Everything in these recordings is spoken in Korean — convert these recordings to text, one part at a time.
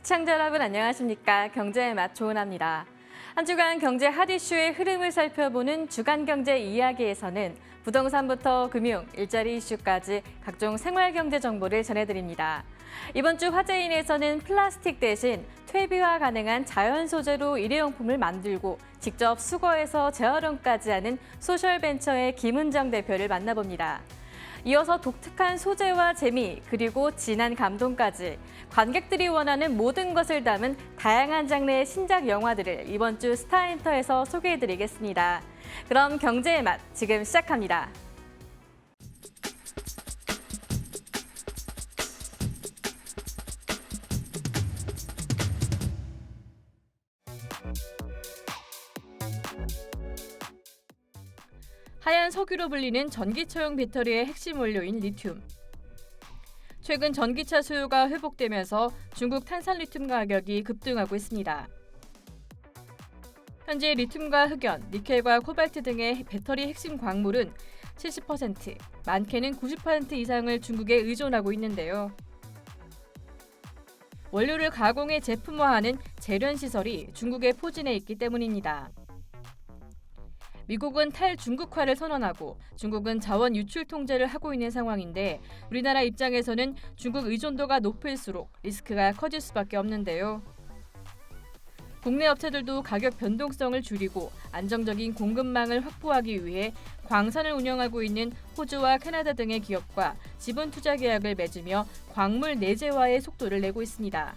시청자 여러분 안녕하십니까? 경제의 맛 조은아입니다. 한 주간 경제 핫 이슈의 흐름을 살펴보는 주간경제 이야기에서는 부동산부터 금융, 일자리 이슈까지 각종 생활경제 정보를 전해드립니다. 이번 주 화제인에서는 플라스틱 대신 퇴비화 가능한 자연 소재로 일회용품을 만들고 직접 수거해서 재활용까지 하는 소셜벤처의 김은정 대표를 만나봅니다. 이어서 독특한 소재와 재미, 그리고 진한 감동까지 관객들이 원하는 모든 것을 담은 다양한 장르의 신작 영화들을 이번 주 스타엔터에서 소개해드리겠습니다. 그럼 경제의 맛 지금 시작합니다. 하얀 석유로 불리는 전기차용 배터리의 핵심 원료인 리튬. 최근 전기차 수요가 회복되면서 중국 탄산 리튬 가격이 급등하고 있습니다. 현재 리튬과 흑연, 니켈과 코발트 등의 배터리 핵심 광물은 70%, 많게는 90% 이상을 중국에 의존하고 있는데요. 원료를 가공해 제품화하는 재련 시설이 중국에 포진해 있기 때문입니다. 미국은 탈중국화를 선언하고 중국은 자원 유출 통제를 하고 있는 상황인데 우리나라 입장에서는 중국 의존도가 높을수록 리스크가 커질 수밖에 없는데요. 국내 업체들도 가격 변동성을 줄이고 안정적인 공급망을 확보하기 위해 광산을 운영하고 있는 호주와 캐나다 등의 기업과 지분 투자 계약을 맺으며 광물 내재화의 속도를 내고 있습니다.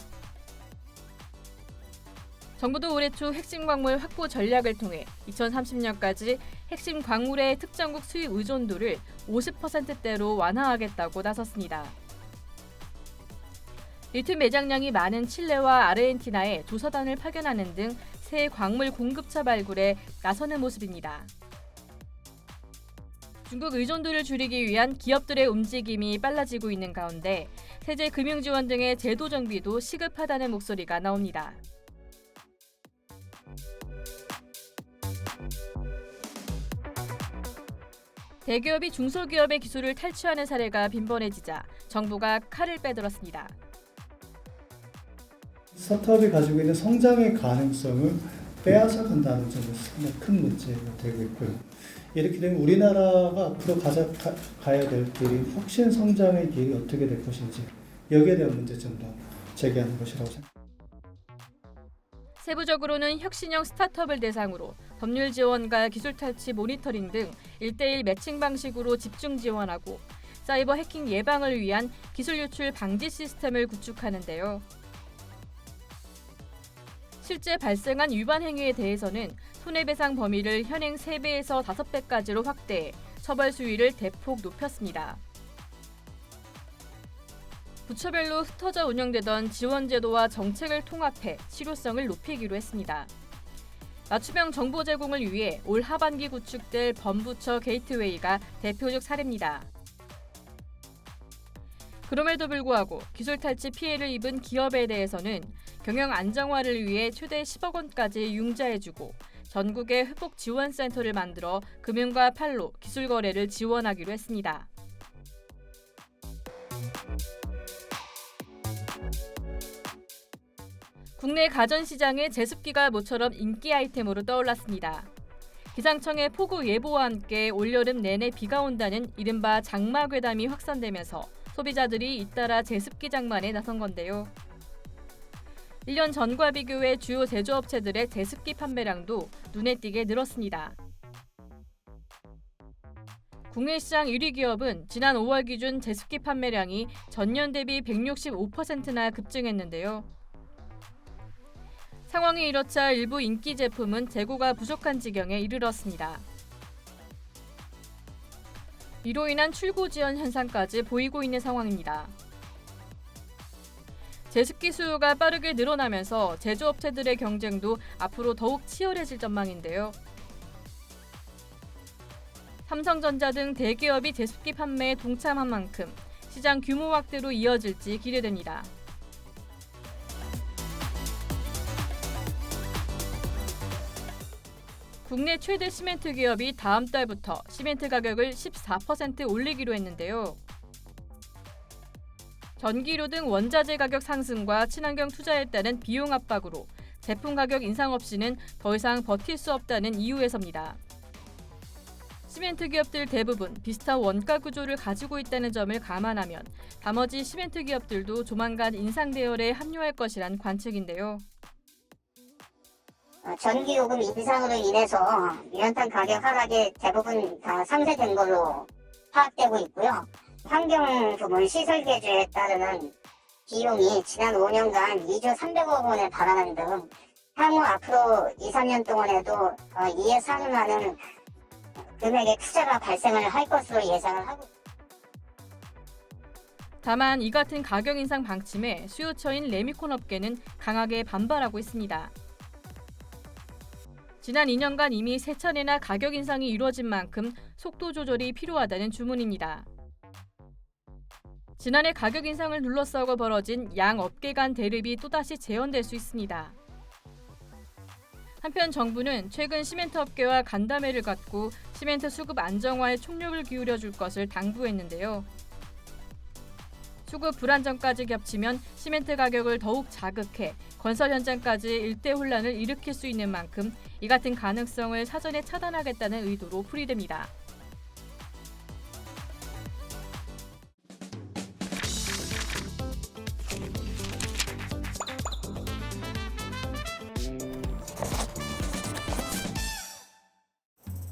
정부도 올해 초 핵심 광물 확보 전략을 통해 2030년까지 핵심 광물의 특정국 수입 의존도를 50%대로 완화하겠다고 나섰습니다. 리튬 매장량이 많은 칠레와 아르헨티나에 조사단을 파견하는 등 새 광물 공급처 발굴에 나서는 모습입니다. 중국 의존도를 줄이기 위한 기업들의 움직임이 빨라지고 있는 가운데 세제 금융 지원 등의 제도 정비도 시급하다는 목소리가 나옵니다. 대기업이 중소기업의 기술을 탈취하는 사례가 빈번해지자 정부가 칼을 빼들었습니다. 스타트업이 가지고 있는 성장의 가능성을 빼앗아간다는 점이 상당히 큰 문제가 되고 있고요. 이렇게 되면 우리나라가 앞으로 가야 될 길이 혁신 성장의 길이 어떻게 될 것인지 여기에 대한 문제점도 제기하는 것이라고 생각합니다. 세부적으로는 혁신형 스타트업을 대상으로 법률 지원과 기술 탈취 모니터링 등 1:1 매칭 방식으로 집중 지원하고 사이버 해킹 예방을 위한 기술 유출 방지 시스템을 구축하는데요. 실제 발생한 위반 행위에 대해서는 손해배상 범위를 현행 3배에서 5배까지로 확대해 처벌 수위를 대폭 높였습니다. 부처별로 흩어져 운영되던 지원 제도와 정책을 통합해 실효성을 높이기로 했습니다. 맞춤형 정보 제공을 위해 올 하반기 구축될 범부처 게이트웨이가 대표적 사례입니다. 그럼에도 불구하고 기술 탈취 피해를 입은 기업에 대해서는 경영 안정화를 위해 최대 10억 원까지 융자해주고 전국에 회복 지원센터를 만들어 금융과 판로, 기술 거래를 지원하기로 했습니다. 국내 가전시장의 제습기가 모처럼 인기 아이템으로 떠올랐습니다. 기상청의 폭우 예보와 함께 올여름 내내 비가 온다는 이른바 장마괴담이 확산되면서 소비자들이 잇따라 제습기 장만에 나선 건데요. 1년 전과 비교해 주요 제조업체들의 제습기 판매량도 눈에 띄게 늘었습니다. 국내 시장 1위 기업은 지난 5월 기준 제습기 판매량이 전년 대비 165%나 급증했는데요. 상황이 이렇자 일부 인기 제품은 재고가 부족한 지경에 이르렀습니다. 이로 인한 출고 지연 현상까지 보이고 있는 상황입니다. 제습기 수요가 빠르게 늘어나면서 제조업체들의 경쟁도 앞으로 더욱 치열해질 전망인데요. 삼성전자 등 대기업이 제습기 판매에 동참한 만큼 시장 규모 확대로 이어질지 기대됩니다. 국내 최대 시멘트 기업이 다음 달부터 시멘트 가격을 14% 올리기로 했는데요. 전기료 등 원자재 가격 상승과 친환경 투자에 따른 비용 압박으로 제품 가격 인상 없이는 더 이상 버틸 수 없다는 이유에서입니다. 시멘트 기업들 대부분 비슷한 원가 구조를 가지고 있다는 점을 감안하면 나머지 시멘트 기업들도 조만간 인상 대열에 합류할 것이란 관측인데요. 전기요금 인상으로 인해서 연탄 가격 하락이 대부분 다 상쇄된 걸로 파악되고 있고요. 환경부문 시설 개조에 따르는 비용이 지난 5년간 2조 300억 원에 달하는 등 향후 앞으로 2, 3년 동안에도 이에 상응하는 금액의 투자가 발생을 할 것으로 예상을 하고 있습니다. 다만 이 같은 가격 인상 방침에 수요처인 레미콘 업계는 강하게 반발하고 있습니다. 지난 2년간 이미 3차례나 가격 인상이 이루어진 만큼 속도 조절이 필요하다는 주문입니다. 지난해 가격 인상을 둘러싸고 벌어진 양 업계 간 대립이 또다시 재현될 수 있습니다. 한편 정부는 최근 시멘트 업계와 간담회를 갖고 시멘트 수급 안정화에 총력을 기울여 줄 것을 당부했는데요. 수급 불안정까지 겹치면 시멘트 가격을 더욱 자극해 건설 현장까지 일대 혼란을 일으킬 수 있는 만큼 이 같은 가능성을 사전에 차단하겠다는 의도로 풀이됩니다.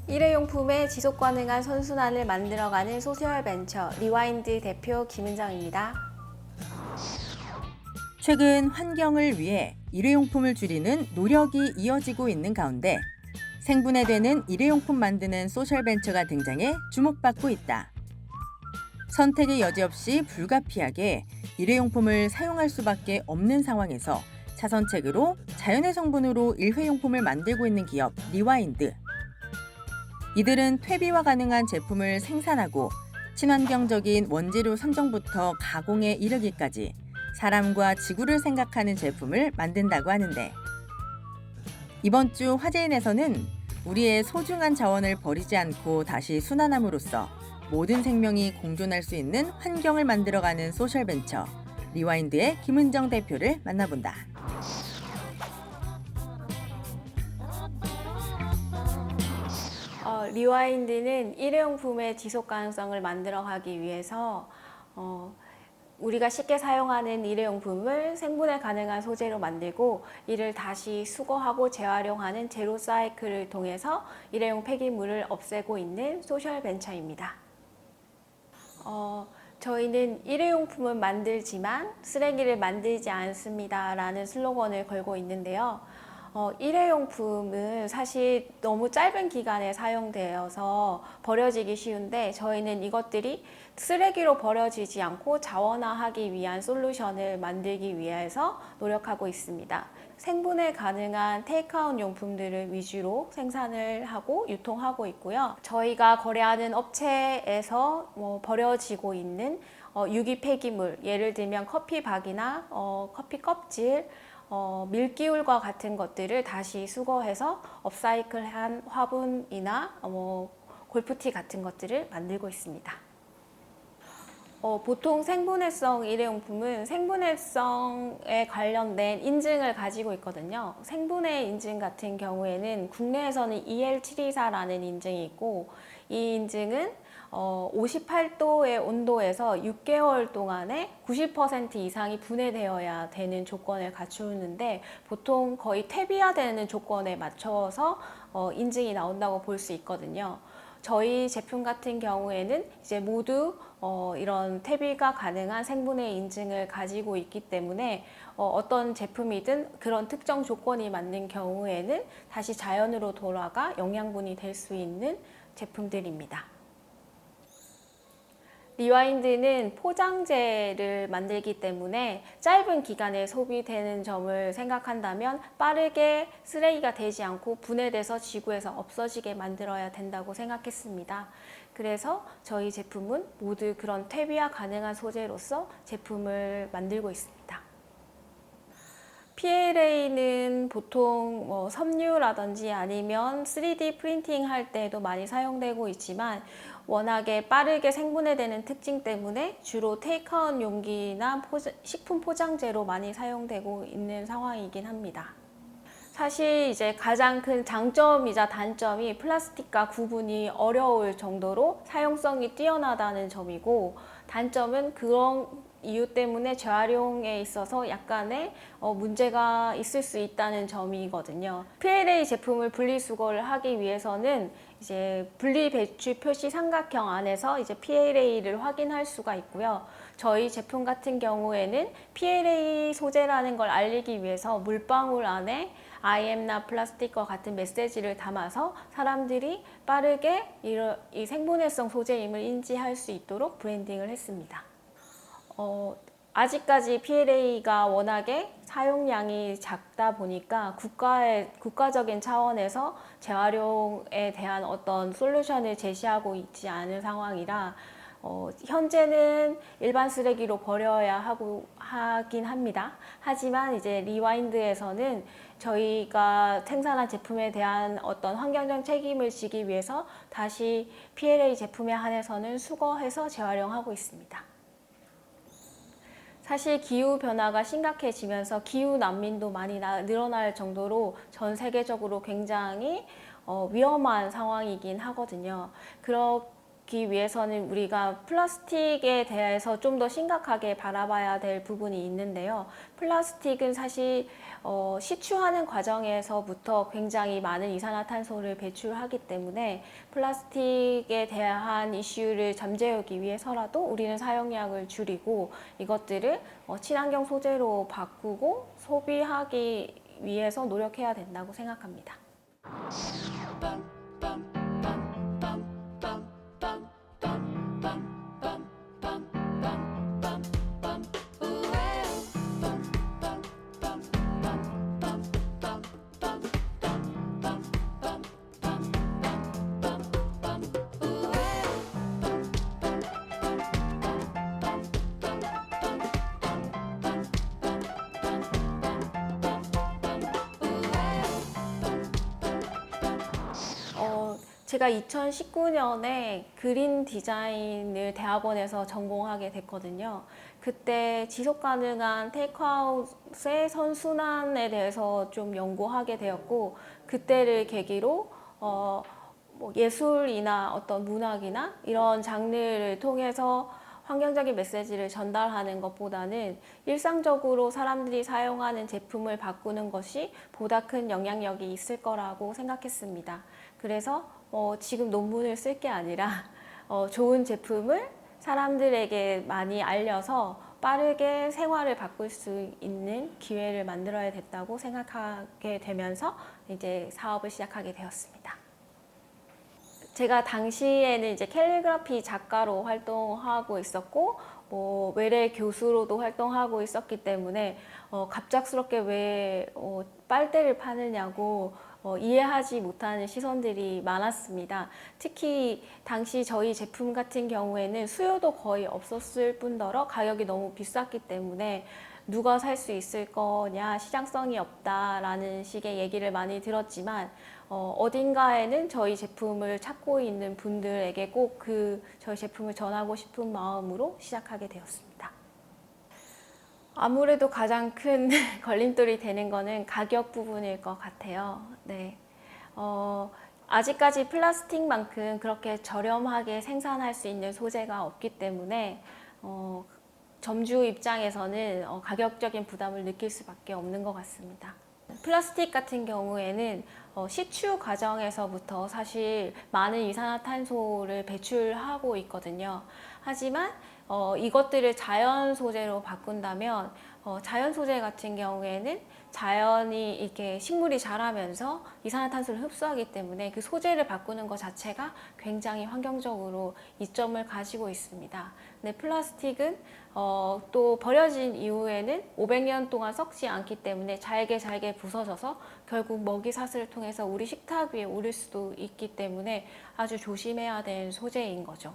일회용품의 지속 가능한 선순환을 만들어가는 소셜벤처 리와인드 대표 김은정입니다. 최근 환경을 위해 일회용품을 줄이는 노력이 이어지고 있는 가운데 생분해되는 일회용품 만드는 소셜벤처가 등장해 주목받고 있다. 선택의 여지 없이 불가피하게 일회용품을 사용할 수밖에 없는 상황에서 차선책으로 자연의 성분으로 일회용품을 만들고 있는 기업 리와인드. 이들은 퇴비화 가능한 제품을 생산하고 친환경적인 원재료 선정부터 가공에 이르기까지 사람과 지구를 생각하는 제품을 만든다고 하는데, 이번 주 화제인에서는 우리의 소중한 자원을 버리지 않고 다시 순환함으로써 모든 생명이 공존할 수 있는 환경을 만들어가는 소셜벤처 리와인드의 김은정 대표를 만나본다. 리와인드는 일회용품의 지속 가능성을 만들어가기 위해서 우리가 쉽게 사용하는 일회용품을 생분해 가능한 소재로 만들고 이를 다시 수거하고 재활용하는 제로 사이클을 통해서 일회용 폐기물을 없애고 있는 소셜 벤처입니다. 저희는 일회용품은 만들지만 쓰레기를 만들지 않습니다라는 슬로건을 걸고 있는데요. 일회용품은 사실 너무 짧은 기간에 사용되어서 버려지기 쉬운데 저희는 이것들이 쓰레기로 버려지지 않고 자원화하기 위한 솔루션을 만들기 위해서 노력하고 있습니다. 생분해 가능한 테이크아웃 용품들을 위주로 생산을 하고 유통하고 있고요. 저희가 거래하는 업체에서 버려지고 있는 유기 폐기물, 예를 들면 커피박이나 커피 껍질, 밀기울과 같은 것들을 다시 수거해서 업사이클한 화분이나 골프티 같은 것들을 만들고 있습니다. 보통 생분해성 일회용품은 생분해성에 관련된 인증을 가지고 있거든요. 생분해 인증 같은 경우에는 국내에서는 EL724라는 인증이 있고, 이 인증은 58도의 온도에서 6개월 동안에 90% 이상이 분해되어야 되는 조건을 갖추는데, 보통 거의 퇴비화되는 조건에 맞춰서 인증이 나온다고 볼 수 있거든요. 저희 제품 같은 경우에는 이제 모두 이런 퇴비가 가능한 생분해 인증을 가지고 있기 때문에 어떤 제품이든 그런 특정 조건이 맞는 경우에는 다시 자연으로 돌아가 영양분이 될 수 있는 제품들입니다. 리와인드는 포장재를 만들기 때문에 짧은 기간에 소비되는 점을 생각한다면 빠르게 쓰레기가 되지 않고 분해돼서 지구에서 없어지게 만들어야 된다고 생각했습니다. 그래서 저희 제품은 모두 그런 퇴비화 가능한 소재로서 제품을 만들고 있습니다. PLA는 보통 섬유라든지 아니면 3D 프린팅 할 때도 많이 사용되고 있지만 워낙에 빠르게 생분해되는 특징 때문에 주로 테이크아웃 용기나 식품 포장재로 많이 사용되고 있는 상황이긴 합니다. 사실 이제 가장 큰 장점이자 단점이 플라스틱과 구분이 어려울 정도로 사용성이 뛰어나다는 점이고, 단점은 그런 이유 때문에 재활용에 있어서 약간의 문제가 있을 수 있다는 점이거든요. PLA 제품을 분리수거를 하기 위해서는 이제 분리 배출 표시 삼각형 안에서 이제 PLA를 확인할 수가 있고요. 저희 제품 같은 경우에는 PLA 소재라는 걸 알리기 위해서 물방울 안에 I am not plastic과 같은 메시지를 담아서 사람들이 빠르게 이 생분해성 소재임을 인지할 수 있도록 브랜딩을 했습니다. 아직까지 PLA가 워낙에 사용량이 작다 보니까 국가적인 차원에서 재활용에 대한 어떤 솔루션을 제시하고 있지 않은 상황이라 현재는 일반 쓰레기로 버려야 하긴 합니다. 하지만 이제 리와인드에서는 저희가 생산한 제품에 대한 어떤 환경적 책임을 지기 위해서 다시 PLA 제품에 한해서는 수거해서 재활용하고 있습니다. 사실 기후 변화가 심각해지면서 기후 난민도 많이 늘어날 정도로 전 세계적으로 굉장히 위험한 상황이긴 하거든요. 그렇기 위해서는 우리가 플라스틱에 대해서 좀 더 심각하게 바라봐야 될 부분이 있는데요. 플라스틱은 사실 시추하는 과정에서부터 굉장히 많은 이산화탄소를 배출하기 때문에 플라스틱에 대한 이슈를 잠재우기 위해서라도 우리는 사용량을 줄이고 이것들을 친환경 소재로 바꾸고 소비하기 위해서 노력해야 된다고 생각합니다. 제가 2019년에 그린 디자인을 대학원에서 전공하게 됐거든요. 그때 지속 가능한 테이크아웃의 선순환에 대해서 좀 연구하게 되었고, 그때를 계기로 뭐 예술이나 어떤 문학이나 이런 장르를 통해서 환경적인 메시지를 전달하는 것보다는 일상적으로 사람들이 사용하는 제품을 바꾸는 것이 보다 큰 영향력이 있을 거라고 생각했습니다. 그래서 지금 논문을 쓸 게 아니라 좋은 제품을 사람들에게 많이 알려서 빠르게 생활을 바꿀 수 있는 기회를 만들어야 됐다고 생각하게 되면서 이제 사업을 시작하게 되었습니다. 제가 당시에는 이제 캘리그라피 작가로 활동하고 있었고 외래 교수로도 활동하고 있었기 때문에 갑작스럽게 왜 빨대를 파느냐고 이해하지 못하는 시선들이 많았습니다. 특히 당시 저희 제품 같은 경우에는 수요도 거의 없었을 뿐더러 가격이 너무 비쌌기 때문에 누가 살 수 있을 거냐, 시장성이 없다라는 식의 얘기를 많이 들었지만 어딘가에는 저희 제품을 찾고 있는 분들에게 꼭 저희 제품을 전하고 싶은 마음으로 시작하게 되었습니다. 아무래도 가장 큰 걸림돌이 되는 거는 가격 부분일 것 같아요. 네. 아직까지 플라스틱만큼 그렇게 저렴하게 생산할 수 있는 소재가 없기 때문에 점주 입장에서는 가격적인 부담을 느낄 수밖에 없는 것 같습니다. 플라스틱 같은 경우에는 시추 과정에서부터 사실 많은 이산화탄소를 배출하고 있거든요. 하지만 이것들을 자연 소재로 바꾼다면 자연 소재 같은 경우에는 자연이 이렇게 식물이 자라면서 이산화탄소를 흡수하기 때문에 그 소재를 바꾸는 것 자체가 굉장히 환경적으로 이점을 가지고 있습니다. 근데 플라스틱은 또 버려진 이후에는 500년 동안 썩지 않기 때문에 잘게 부서져서 결국 먹이사슬을 통해서 우리 식탁 위에 오를 수도 있기 때문에 아주 조심해야 되는 소재인 거죠.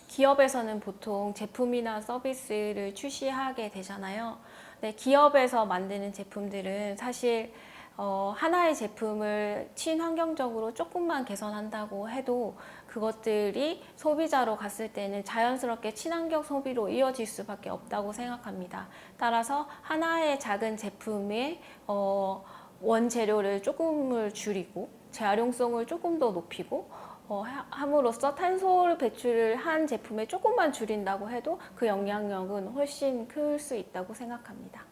기업에서는 보통 제품이나 서비스를 출시하게 되잖아요. 네, 기업에서 만드는 제품들은 사실 하나의 제품을 친환경적으로 조금만 개선한다고 해도 그것들이 소비자로 갔을 때는 자연스럽게 친환경 소비로 이어질 수밖에 없다고 생각합니다. 따라서 하나의 작은 제품의 원재료를 조금을 줄이고 재활용성을 조금 더 높이고 함으로써 탄소 배출을 한 제품에 조금만 줄인다고 해도 그 영향력은 훨씬 클 수 있다고 생각합니다.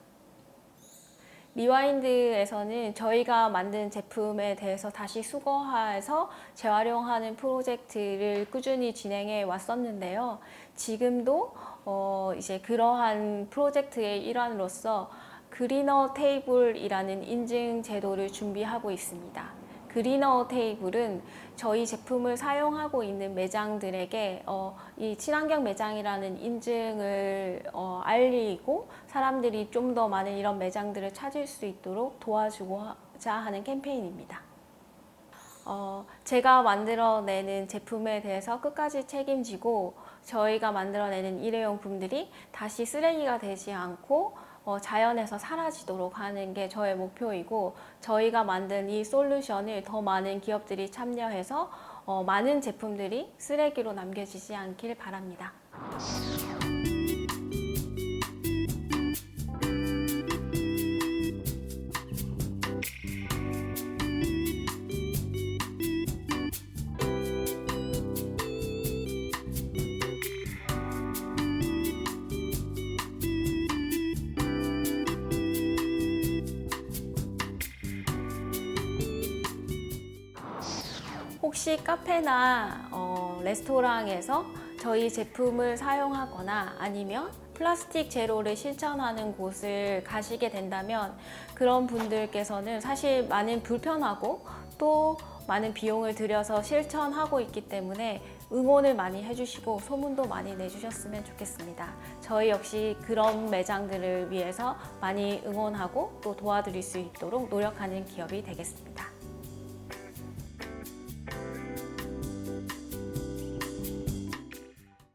리와인드에서는 저희가 만든 제품에 대해서 다시 수거해서 재활용하는 프로젝트를 꾸준히 진행해 왔었는데요. 지금도 이제 그러한 프로젝트의 일환으로서 그리너 테이블이라는 인증 제도를 준비하고 있습니다. 그리너 테이블은 저희 제품을 사용하고 있는 매장들에게 이 친환경 매장이라는 인증을 알리고 사람들이 좀 더 많은 이런 매장들을 찾을 수 있도록 도와주고자 하는 캠페인입니다. 제가 만들어내는 제품에 대해서 끝까지 책임지고 저희가 만들어내는 일회용품들이 다시 쓰레기가 되지 않고 자연에서 사라지도록 하는 게 저의 목표이고 저희가 만든 이 솔루션을 더 많은 기업들이 참여해서 많은 제품들이 쓰레기로 남겨지지 않길 바랍니다. 혹시 카페나 레스토랑에서 저희 제품을 사용하거나 아니면 플라스틱 제로를 실천하는 곳을 가시게 된다면 그런 분들께서는 사실 많은 불편하고 또 많은 비용을 들여서 실천하고 있기 때문에 응원을 많이 해주시고 소문도 많이 내주셨으면 좋겠습니다. 저희 역시 그런 매장들을 위해서 많이 응원하고 또 도와드릴 수 있도록 노력하는 기업이 되겠습니다.